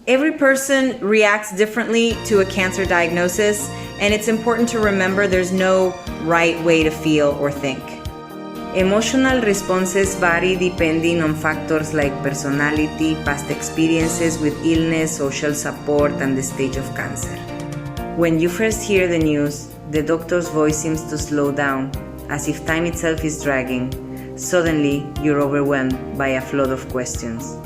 Every person reacts differently to a cancer diagnosis, and it's important to remember there's no right way to feel or think. Emotional responses vary depending on factors like personality, past experiences with illness, social support, and the stage of cancer. When you first hear the news, the doctor's voice seems to slow down, as if time itself is dragging. Suddenly, you're overwhelmed by a flood of questions.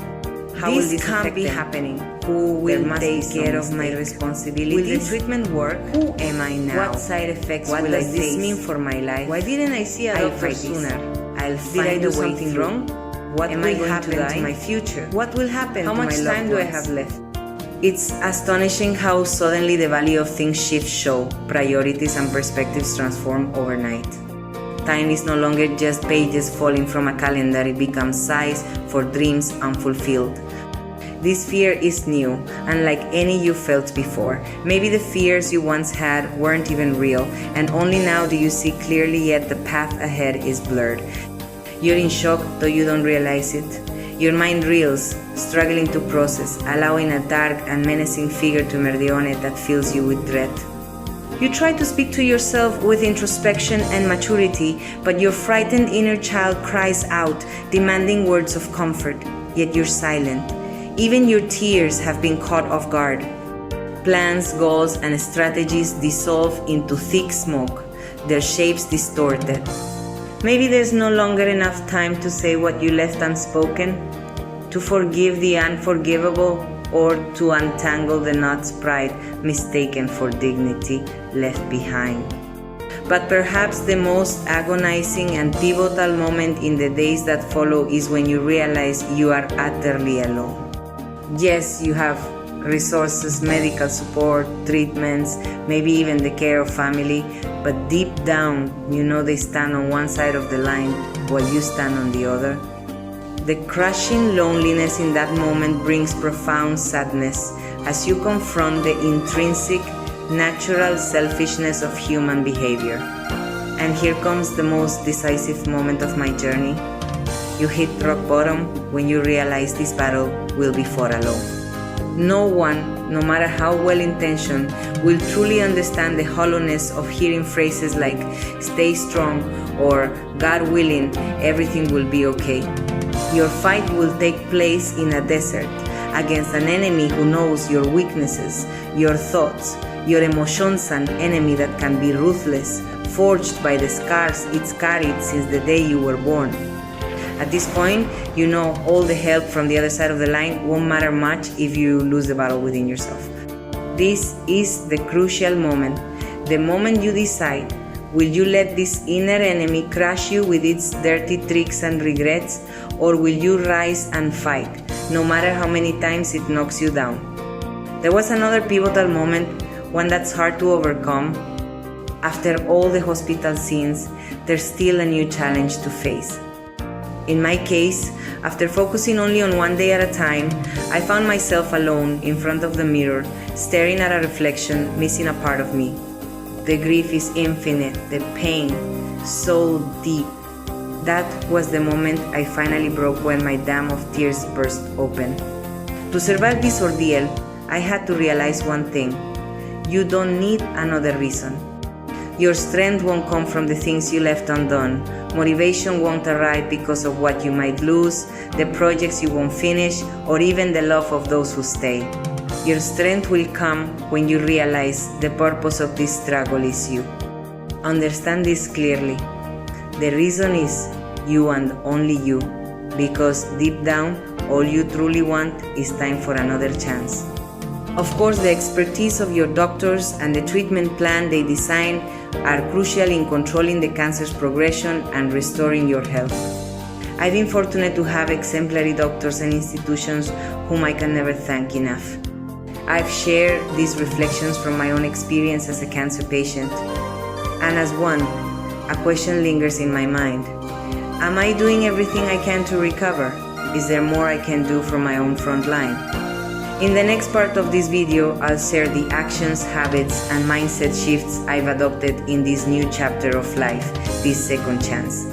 How will this can't be happening? Who will take care of my responsibilities? Will the treatment work? Who am I now? What side effects will I face? What does this mean for my life? Why didn't I see a doctor sooner? Did I do something wrong? What will happen to my future? What will happen to my loved ones? How much time do I have left? It's astonishing how suddenly the value of things shifts, show priorities and perspectives transform overnight. Time is no longer just pages falling from a calendar, it becomes size for dreams unfulfilled. This fear is new, unlike any you felt before. Maybe the fears you once had weren't even real, and only now do you see clearly, yet the path ahead is blurred. You're in shock, though you don't realize it. Your mind reels, struggling to process, allowing a dark and menacing figure to emerge that fills you with dread. You try to speak to yourself with introspection and maturity, but your frightened inner child cries out, demanding words of comfort, yet you're silent. Even your tears have been caught off guard. Plans, goals, and strategies dissolve into thick smoke, their shapes distorted. Maybe there's no longer enough time to say what you left unspoken, to forgive the unforgivable, or to untangle the knots pride mistaken for dignity left behind. But perhaps the most agonizing and pivotal moment in the days that follow is when you realize you are utterly alone. Yes, you have resources, medical support, treatments, maybe even the care of family, but deep down, you know they stand on one side of the line while you stand on the other. The crushing loneliness in that moment brings profound sadness as you confront the intrinsic, natural selfishness of human behavior. And here comes the most decisive moment of my journey. You hit rock bottom when you realize this battle will be fought alone. No one, no matter how well-intentioned, will truly understand the hollowness of hearing phrases like "stay strong" or "God willing, everything will be okay." Your fight will take place in a desert against an enemy who knows your weaknesses, your thoughts, your emotions, an enemy that can be ruthless, forged by the scars it's carried since the day you were born. At this point, you know all the help from the other side of the line won't matter much if you lose the battle within yourself. This is the crucial moment, the moment you decide, will you let this inner enemy crush you with its dirty tricks and regrets, or will you rise and fight, no matter how many times it knocks you down? There was another pivotal moment, one that's hard to overcome. After all the hospital scenes, there's still a new challenge to face. In my case, after focusing only on one day at a time, I found myself alone in front of the mirror, staring at a reflection, missing a part of me. The grief is infinite, the pain so deep. That was the moment I finally broke when my dam of tears burst open. To survive this ordeal, I had to realize one thing. You don't need another reason. Your strength won't come from the things you left undone. Motivation won't arrive because of what you might lose, the projects you won't finish, or even the love of those who stay. Your strength will come when you realize the purpose of this struggle is you. Understand this clearly. The reason is you and only you, because deep down, all you truly want is time for another chance. Of course, the expertise of your doctors and the treatment plan they design are crucial in controlling the cancer's progression and restoring your health. I've been fortunate to have exemplary doctors and institutions whom I can never thank enough. I've shared these reflections from my own experience as a cancer patient. And as one, a question lingers in my mind. Am I doing everything I can to recover? Is there more I can do from my own front line? In the next part of this video, I'll share the actions, habits, and mindset shifts I've adopted in this new chapter of life, this second chance.